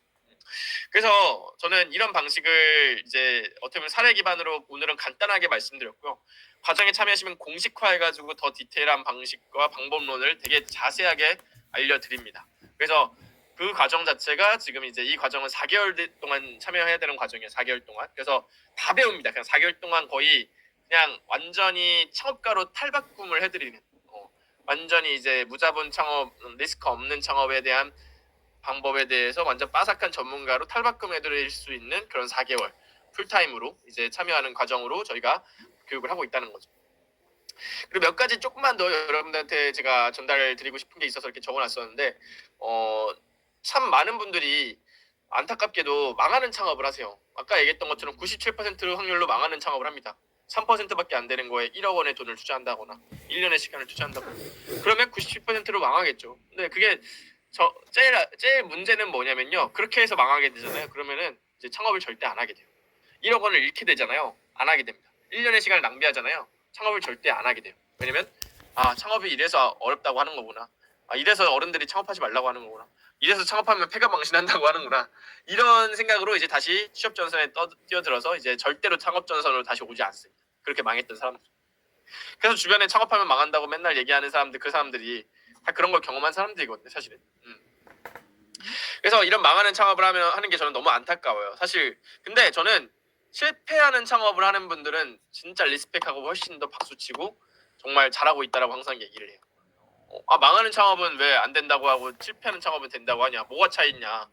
그래서 저는 이런 방식을 이제 어떻게 보면 사례 기반으로 오늘은 간단하게 말씀드렸고요. 과정에 참여하시면 공식화해가지고 더 디테일한 방식과 방법론을 되게 자세하게 알려드립니다. 그래서 그 과정 자체가 지금 이제 이 과정은 4개월 동안 참여해야 되는 과정이에요. 4개월 동안. 그래서 다 배웁니다. 그냥 4개월 동안 거의 그냥 완전히 창업가로 탈바꿈을 해드리는 완전히 이제 무자본 창업, 리스크 없는 창업에 대한 방법에 대해서 완전 빠삭한 전문가로 탈바꿈해드릴 수 있는 그런 4개월 풀타임으로 이제 참여하는 과정으로 저희가 교육을 하고 있다는 거죠. 그리고 몇 가지 조금만 더 여러분들한테 제가 전달을 드리고 싶은 게 있어서 이렇게 적어놨었는데 참 많은 분들이 안타깝게도 망하는 창업을 하세요. 아까 얘기했던 것처럼 97% 확률로 망하는 창업을 합니다. 3%밖에 안 되는 거에 1억 원의 돈을 투자한다거나 1년의 시간을 투자한다거나 그러면 97%로 망하겠죠. 근데 그게 제일 문제는 뭐냐면요. 그렇게 해서 망하게 되잖아요. 그러면은 이제 창업을 절대 안 하게 돼요. 1억 원을 잃게 되잖아요. 안 하게 됩니다. 1년의 시간을 낭비하잖아요. 창업을 절대 안 하게 돼요. 왜냐면 창업이 이래서 어렵다고 하는 거구나. 이래서 어른들이 창업하지 말라고 하는 거구나. 이래서 창업하면 폐가 망신한다고 하는구나. 이런 생각으로 이제 다시 취업 전선에 뛰어들어서 이제 절대로 창업 전선으로 다시 오지 않습니다. 그렇게 망했던 사람들. 그래서 주변에 창업하면 망한다고 맨날 얘기하는 사람들, 그 사람들이 다 그런 걸 경험한 사람들이거든요, 사실은. 그래서 이런 망하는 창업을 하는 게 저는 너무 안타까워요. 사실 근데 저는 실패하는 창업을 하는 분들은 진짜 리스펙하고 훨씬 더 박수치고 정말 잘하고 있다라고 항상 얘기를 해요. 망하는 창업은 왜 안 된다고 하고 실패하는 창업은 된다고 하냐, 뭐가 차이 있냐,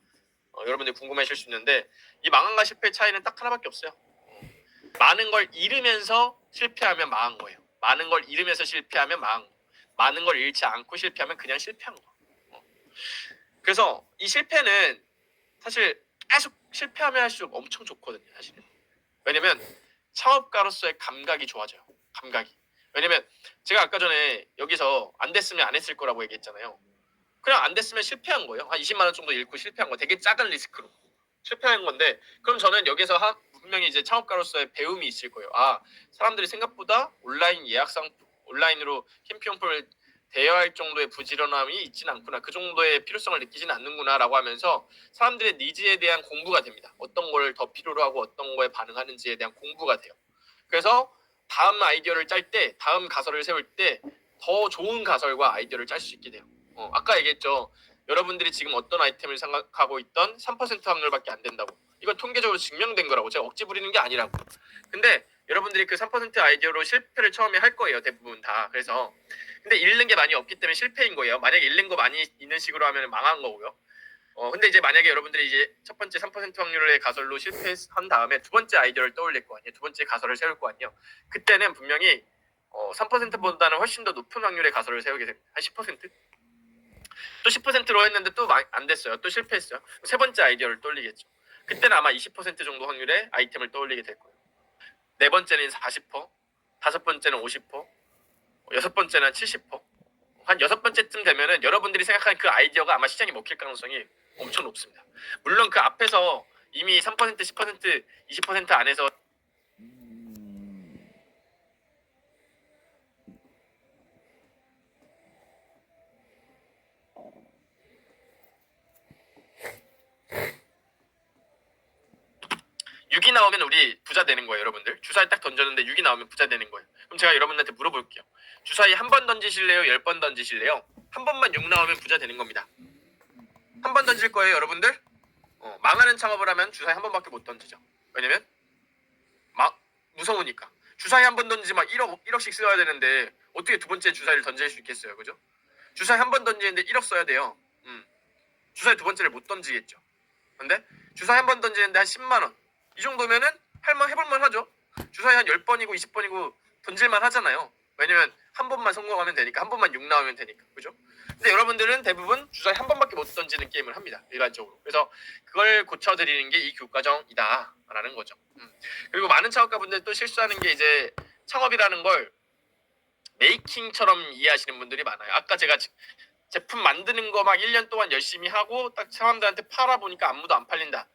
여러분들 궁금해하실 수 있는데 이 망한과 실패의 차이는 딱 하나밖에 없어요. 많은 걸 잃으면서 실패하면 망한 거예요. 많은 걸 잃으면서 실패하면 망한 거. 많은 걸 잃지 않고 실패하면 그냥 실패한 거. 그래서 이 실패는 사실 계속 실패하면 할수록 엄청 좋거든요. 사실은. 왜냐면 창업가로서의 감각이 좋아져요. 감각이. 왜냐면 제가 아까 전에 여기서 안 됐으면 안 했을 거라고 얘기했잖아요. 그냥 안 됐으면 실패한 거예요. 한 20만 원 정도 잃고 실패한 거. 되게 작은 리스크로 실패한 건데, 그럼 저는 여기서 분명히 이제 창업가로서의 배움이 있을 거예요. 아, 사람들이 생각보다 온라인 예약상 온라인으로 캠핑용품을 대여할 정도의 부지런함이 있지는 않구나. 그 정도의 필요성을 느끼지는 않는구나라고 하면서 사람들의 니즈에 대한 공부가 됩니다. 어떤 걸 더 필요로 하고 어떤 거에 반응하는지에 대한 공부가 돼요. 그래서 다음 아이디어를 짤 때, 다음 가설을 세울 때 더 좋은 가설과 아이디어를 짤 수 있게 돼요. 아까 얘기했죠. 여러분들이 지금 어떤 아이템을 생각하고 있던 3% 확률밖에 안 된다고. 이건 통계적으로 증명된 거라고. 제가 억지 부리는 게 아니라고. 근데 여러분들이 그 3% 아이디어로 실패를 처음에 할 거예요. 대부분 다. 그래서 근데 잃는 게 많이 없기 때문에 실패인 거예요. 만약에 잃는 거 많이 있는 식으로 하면 망한 거고요. 근데 이제 만약에 여러분들이 이제 첫 번째 3% 확률의 가설로 실패한 다음에 두 번째 아이디어를 떠올릴 거 아니에요. 두 번째 가설을 세울 거 아니에요. 그때는 분명히 3%보다는 훨씬 더 높은 확률의 가설을 세우게 됩니다. 한 10%? 또 10%로 했는데 또 안 됐어요. 또 실패했어요. 세 번째 아이디어를 떠올리겠죠. 그때는 아마 20% 정도 확률의 아이템을 떠올리게 될 거예요. 네 번째는 40%, 다섯 번째는 50%, 여섯 번째는 70%. 한 여섯 번째쯤 되면은 여러분들이 생각하는 그 아이디어가 아마 시장에 먹힐 가능성이 엄청 높습니다. 물론 그 앞에서 이미 3%, 10%, 20% 안에서 (6이) 나오면 우리 부자 되는 거예요, 여러분들. 주사위 딱 던졌는데 6이 나오면 부자 되는 거예요. 그럼 제가 여러분들한테 물어볼게요. 주사위 한 번 던지실래요? 10번 던지실래요? 한 번만 6 나오면 부자 되는 겁니다. 한 번 던질 거예요, 여러분들? 망하는 창업을 하면 주사위 한 번밖에 못 던지죠. 왜냐면 무서우니까. 주사위 한 번 던지지 막 1억씩 써야 되는데 어떻게 두 번째 주사위를 던질 수 있겠어요, 그죠? 주사위 한 번 던지는데 1억 써야 돼요. 주사위 두 번째를 못 던지겠죠. 근데 주사위 한 번 던지는데 한 10만 원. 이 정도면은 해볼만 하죠. 주사위 한 10번이고 20번이고 던질만 하잖아요. 왜냐면 한 번만 성공하면 되니까, 한 번만 6 나오면 되니까, 그죠? 근데 여러분들은 대부분 주사위 한 번밖에 못 던지는 게임을 합니다, 일반적으로. 그래서 그걸 고쳐드리는 게 이 교과정이다 라는 거죠. 그리고 많은 창업가분들 또 실수하는 게 이제 창업이라는 걸 메이킹처럼 이해하시는 분들이 많아요. 아까 제가 제품 만드는 거 막 1년 동안 열심히 하고 딱 사람들한테 팔아보니까 아무도 안 팔린다,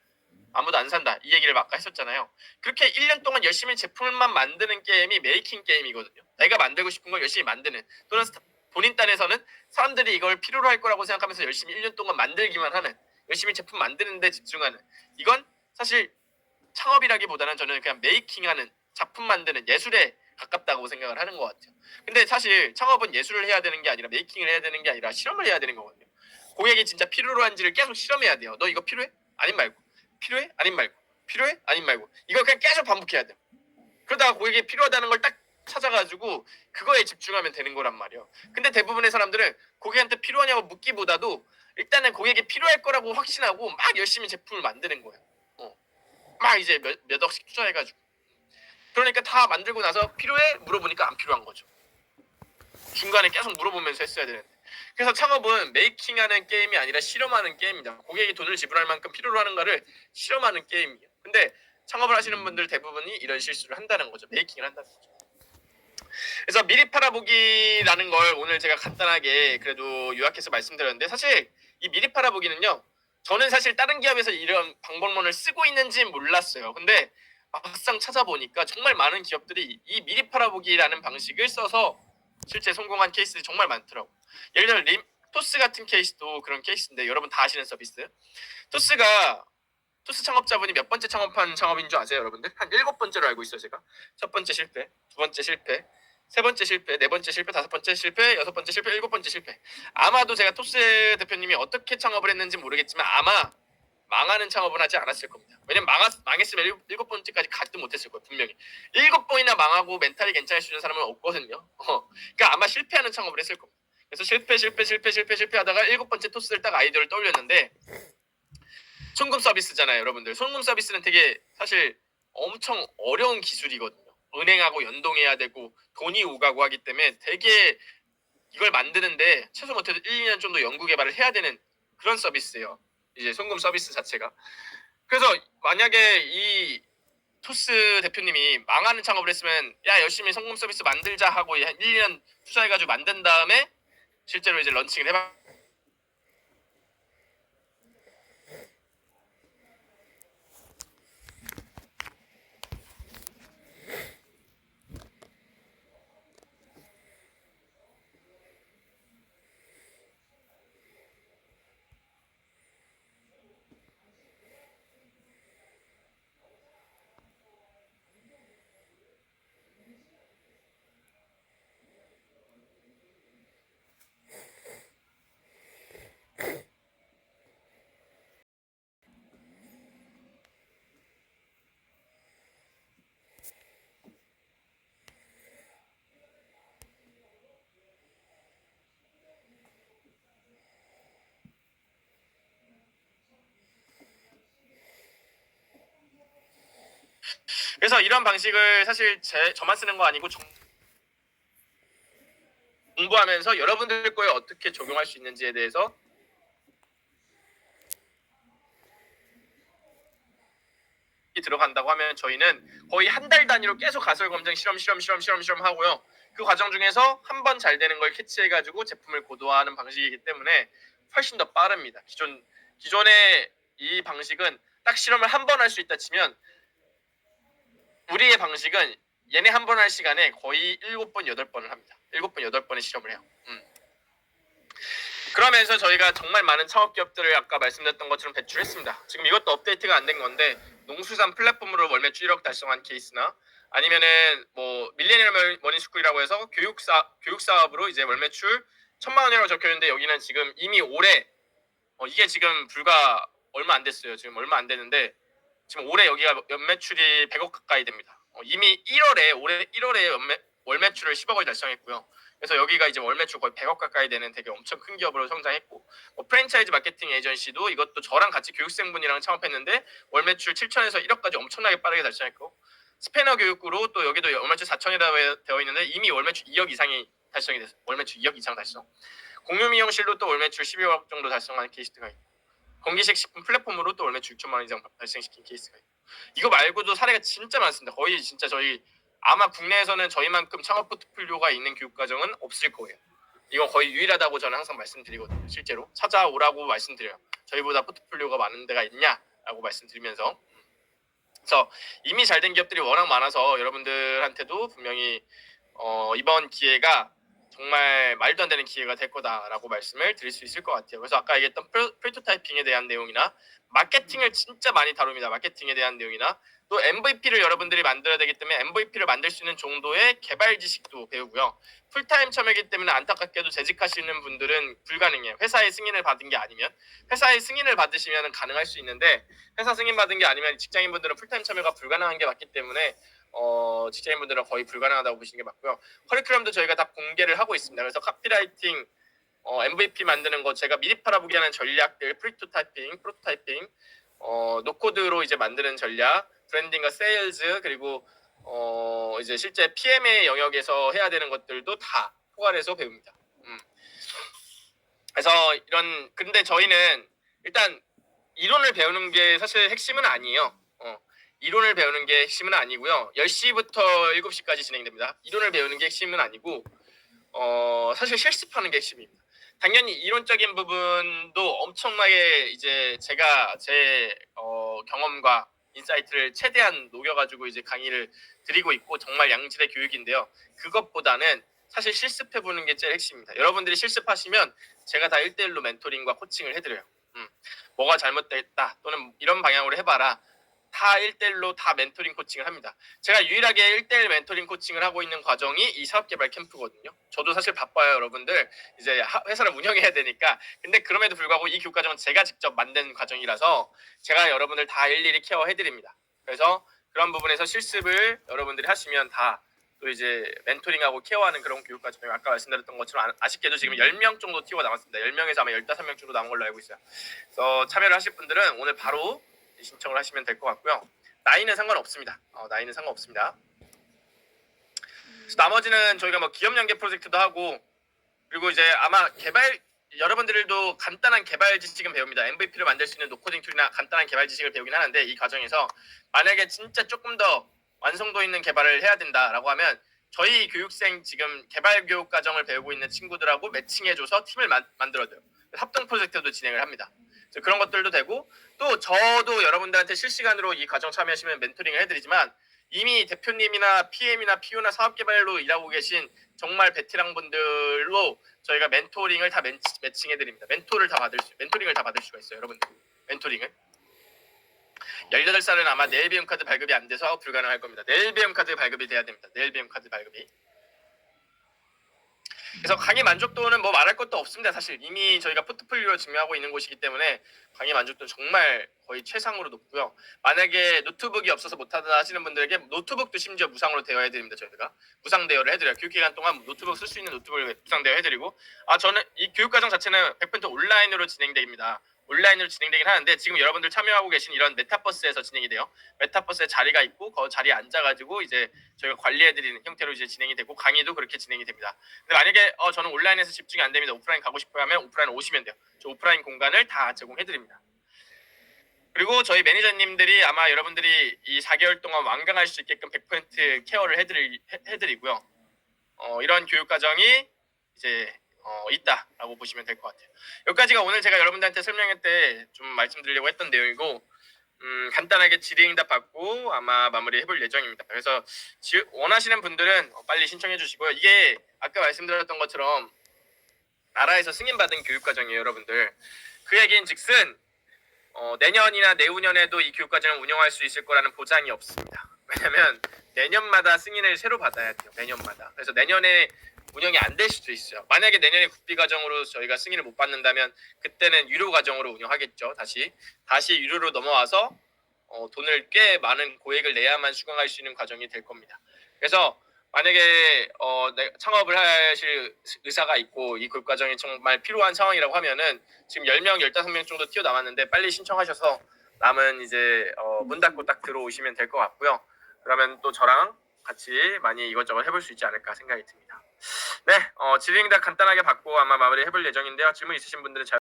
아무도 안 산다, 이 얘기를 아까 했었잖아요. 그렇게 1년 동안 열심히 제품만 만드는 게임이 메이킹 게임이거든요. 내가 만들고 싶은 걸 열심히 만드는, 또는 본인 딴에서는 사람들이 이걸 필요로 할 거라고 생각하면서 열심히 1년 동안 만들기만 하는, 열심히 제품 만드는 데 집중하는, 이건 사실 창업이라기보다는 저는 그냥 메이킹하는, 작품 만드는 예술에 가깝다고 생각을 하는 것 같아요. 근데 사실 창업은 예술을 해야 되는 게 아니라, 메이킹을 해야 되는 게 아니라 실험을 해야 되는 거거든요. 고객이 진짜 필요로 한지를 계속 실험해야 돼요. 너 이거 필요해? 아님 말고. 필요해? 아님 말고. 필요해? 아님 말고. 이걸 그냥 계속 반복해야 돼요. 그러다가 고객이 필요하다는 걸 딱 찾아가지고 그거에 집중하면 되는 거란 말이에요. 근데 대부분의 사람들은 고객한테 필요하냐고 묻기보다도 일단은 고객이 필요할 거라고 확신하고 막 열심히 제품을 만드는 거예요. 막 이제 몇 억씩 투자해가지고. 그러니까 다 만들고 나서 필요해? 물어보니까 안 필요한 거죠. 중간에 계속 물어보면서 했어야 되는데. 그래서 창업은 메이킹하는 게임이 아니라 실험하는 게임입니다. 고객이 돈을 지불할 만큼 필요로 하는가를 실험하는 게임이에요. 근데 창업을 하시는 분들 대부분이 이런 실수를 한다는 거죠. 메이킹을 한다는 거죠. 그래서 미리 팔아보기라는 걸 오늘 제가 간단하게 그래도 요약해서 말씀드렸는데, 사실 이 미리 팔아보기는요, 저는 사실 다른 기업에서 이런 방법론을 쓰고 있는지는 몰랐어요. 근데 막상 찾아보니까 정말 많은 기업들이 이 미리 팔아보기라는 방식을 써서 실제 성공한 케이스들이 정말 많더라고요. 예를 들어 토스 같은 케이스도 그런 케이스인데, 여러분 다 아시는 서비스. 토스 창업자분이 몇 번째 창업한 창업인 줄 아세요, 여러분들? 한 7번째로 알고 있어요, 제가. 첫 번째 실패, 두 번째 실패, 세 번째 실패, 네 번째 실패, 다섯 번째 실패, 여섯 번째 실패, 일곱 번째 실패. 아마도 제가 토스 대표님이 어떻게 창업을 했는지 모르겠지만 아마 망하는 창업은 하지 않았을 겁니다. 왜냐면 망했으면 일곱 번째까지 가지도 못했을 거예요, 분명히. 7번이나 망하고 멘탈이 괜찮을 수 있는 사람은 없거든요. 그러니까 아마 실패하는 창업을 했을 겁니다. 그래서 실패하다가 7번째 토스를 딱 아이디어를 떠올렸는데, 송금 서비스잖아요, 여러분들. 송금 서비스는 되게 사실 엄청 어려운 기술이거든요. 은행하고 연동해야 되고 돈이 오가고 하기 때문에 되게 이걸 만드는데 최소 못해도 1, 2년 정도 연구 개발을 해야 되는 그런 서비스예요. 이제 송금 서비스 자체가. 그래서 만약에 이 토스 대표님이 망하는 창업을 했으면 야 열심히 송금 서비스 만들자 하고 한 1, 2년 투자해가지고 만든 다음에 실제로 이제 런칭을 해봐. 그래서 이런 방식을 사실 저만 쓰는 거 아니고 공부하면서 여러분들 거에 어떻게 적용할 수 있는지에 대해서 들어간다고 하면 저희는 거의 한 달 단위로 계속 가설 검증 실험 하고요. 그 과정 중에서 한 번 잘 되는 걸 캐치해가지고 제품을 고도화하는 방식이기 때문에 훨씬 더 빠릅니다. 기존의 이 방식은 딱 실험을 한 번 할 수 있다 치면 우리의 방식은 얘네 한 번 할 시간에 거의 7번, 8번을 합니다. 7번, 8번의 실험을 해요. 그러면서 저희가 정말 많은 창업기업들을 아까 말씀드렸던 것처럼 배출했습니다. 지금 이것도 업데이트가 안 된 건데 농수산 플랫폼으로 월 매출 1억 달성한 케이스나 아니면은 뭐 밀레니얼 머니스쿨이라고 해서 교육 사업으로 이제 월 매출 1,000만 원이라고 적혀 있는데 여기는 지금 이미 올해 이게 지금 불과 얼마 안 됐어요. 지금 얼마 안 되는데 지금 올해 여기가 연매출이 100억 가까이 됩니다. 이미 올해 1월에 월 매출을 10억을 달성했고요. 그래서 여기가 이제 월 매출 거의 100억 가까이 되는 되게 엄청 큰 기업으로 성장했고 프랜차이즈 마케팅 에이전시도 이것도 저랑 같이 교육생분이랑 창업했는데 월 매출 7천에서 1억까지 엄청나게 빠르게 달성했고 스패너 교육으로 또 여기도 월 매출 4천이라고 되어 있는데 이미 월 매출 2억 이상이 달성이 됐어요. 월 매출 2억 이상 달성. 공유 미용실로 또 월 매출 12억 정도 달성한 케이스가 있고 건기식 식품 플랫폼으로 또 월 매출 6천만 원 이상 발생시킨 케이스가 있고 이거 말고도 사례가 진짜 많습니다. 거의 진짜 저희 아마 국내에서는 저희만큼 창업 포트폴리오가 있는 교육과정은 없을 거예요. 이건 거의 유일하다고 저는 항상 말씀드리거든요. 실제로 찾아오라고 말씀드려요. 저희보다 포트폴리오가 많은 데가 있냐라고 말씀드리면서 그래서 이미 잘된 기업들이 워낙 많아서 여러분들한테도 분명히 이번 기회가 정말 말도 안 되는 기회가 될 거다라고 말씀을 드릴 수 있을 것 같아요. 그래서 아까 얘기했던 프로토타이핑에 대한 내용이나 마케팅을 진짜 많이 다룹니다. 마케팅에 대한 내용이나 또 MVP를 여러분들이 만들어야 되기 때문에 MVP를 만들 수 있는 정도의 개발 지식도 배우고요. 풀타임 참여이기 때문에 안타깝게도 재직하시는 분들은 불가능해요. 회사의 승인을 받은 게 아니면 회사의 승인을 받으시면 가능할 수 있는데 회사 승인 받은 게 아니면 직장인분들은 풀타임 참여가 불가능한 게 맞기 때문에 직장인분들은 거의 불가능하다고 보시는 게 맞고요. 커리큘럼도 저희가 다 공개를 하고 있습니다. 그래서 카피라이팅, MVP 만드는 거 제가 미리 팔아보기 하는 전략들, 프로토타이핑, 노코드로 이제 만드는 전략, 브랜딩과 세일즈 그리고 이제 실제 PM의 영역에서 해야 되는 것들도 다 포괄해서 배웁니다. 그래서 근데 저희는 일단 이론을 배우는 게 사실 핵심은 아니에요. 이론을 배우는 게 핵심은 아니고요. 10시부터 7시까지 진행됩니다. 이론을 배우는 게 핵심은 아니고 사실 실습하는 게 핵심입니다. 당연히 이론적인 부분도 엄청나게 이제 제가 제 경험과 인사이트를 최대한 녹여가지고 이제 강의를 드리고 있고 정말 양질의 교육인데요. 그것보다는 사실 실습해보는 게 제일 핵심입니다. 여러분들이 실습하시면 제가 다 1대1로 멘토링과 코칭을 해드려요. 뭐가 잘못됐다 또는 이런 방향으로 해봐라. 다 1대1로 다 멘토링 코칭을 합니다. 제가 유일하게 1대1 멘토링 코칭을 하고 있는 과정이 이 사업개발 캠프거든요. 저도 사실 바빠요, 여러분들. 이제 회사를 운영해야 되니까. 근데 그럼에도 불구하고 이 교육과정은 제가 직접 만든 과정이라서 제가 여러분들 다 일일이 케어해드립니다. 그래서 그런 부분에서 실습을 여러분들이 하시면 다 또 이제 멘토링하고 케어하는 그런 교육과정이에요. 아까 말씀드렸던 것처럼 아쉽게도 지금 10명 정도 티오가 남았습니다. 10명에서 아마 15명 정도 남은 걸로 알고 있어요. 그래서 참여를 하실 분들은 오늘 바로 신청을 하시면 될 것 같고요. 나이는 상관없습니다. 나이는 상관없습니다. 그래서 나머지는 저희가 뭐 기업 연계 프로젝트도 하고, 그리고 이제 아마 여러분들도 간단한 개발 지식은 배웁니다. MVP를 만들 수 있는 노코딩 툴이나 간단한 개발 지식을 배우긴 하는데, 이 과정에서 만약에 진짜 조금 더 완성도 있는 개발을 해야 된다라고 하면 저희 교육생 지금 개발 교육 과정을 배우고 있는 친구들하고 매칭해줘서 팀을 만들어줘요. 합동 프로젝트도 진행을 합니다. 그런 것들도 되고, 또 저도 여러분들한테 실시간으로 이 과정 참여하시면 멘토링을 해드리지만, 이미 대표님이나 PM이나 PO나 사업개발로 일하고 계신 정말 베테랑 분들로 저희가 멘토링을 다 매칭해드립니다. 멘토링을 다 받을 수가 있어요, 여러분들. 멘토링을. 18살은 아마 내일 비용 카드 발급이 안 돼서 불가능할 겁니다. 내일 비용 카드 발급이 돼야 됩니다. 내일 비용 카드 발급이. 그래서 강의 만족도는 뭐 말할 것도 없습니다. 사실 이미 저희가 포트폴리오로 증명하고 있는 곳이기 때문에 강의 만족도는 정말 거의 최상으로 높고요. 만약에 노트북이 없어서 못하다 하시는 분들에게 노트북도 심지어 무상으로 대여해드립니다. 저희가 무상 대여를 해드려요. 교육기간 동안 노트북 쓸 수 있는 노트북을 무상 대여해드리고, 저는 이 교육과정 자체는 100% 온라인으로 진행됩니다. 온라인으로 진행되긴 하는데, 지금 여러분들 참여하고 계신 이런 메타버스에서 진행이 돼요. 메타버스에 자리가 있고 그 자리에 앉아가지고 이제 저희가 관리해드리는 형태로 이제 진행이 되고, 강의도 그렇게 진행이 됩니다. 근데 만약에 저는 온라인에서 집중이 안 됩니다, 오프라인 가고 싶어요 하면 오프라인 오시면 돼요. 저 오프라인 공간을 다 제공해드립니다. 그리고 저희 매니저님들이 아마 여러분들이 이 4개월 동안 완강할 수 있게끔 100% 케어를 해드리고요. 이런 교육 과정이 이제 있다라고 보시면 될 것 같아요. 여기까지가 오늘 제가 여러분들한테 설명할 때 좀 말씀드리려고 했던 내용이고, 간단하게 질의응답 받고 아마 마무리해볼 예정입니다. 그래서 원하시는 분들은 빨리 신청해 주시고요. 이게 아까 말씀드렸던 것처럼 나라에서 승인받은 교육과정이에요, 여러분들. 그 얘기인즉슨 내년이나 내후년에도 이 교육과정을 운영할 수 있을 거라는 보장이 없습니다. 왜냐면 내년마다 승인을 새로 받아야 돼요, 내년마다. 그래서 내년에 운영이 안 될 수도 있어요. 만약에 내년에 국비 과정으로 저희가 승인을 못 받는다면 그때는 유료 과정으로 운영하겠죠. 다시 유료로 넘어와서 돈을 꽤 많은 고액을 내야만 수강할 수 있는 과정이 될 겁니다. 그래서 만약에 창업을 하실 의사가 있고 이 교육 과정이 정말 필요한 상황이라고 하면은 지금 10명, 15명 정도 튀어나왔는데 빨리 신청하셔서 남은 이제 문 닫고 딱 들어오시면 될 것 같고요. 그러면 또 저랑 같이 많이 이것저것 해볼 수 있지 않을까 생각이 듭니다. 네, 질의응답 간단하게 받고 아마 마무리 해볼 예정인데요. 질문 있으신 분들은 잘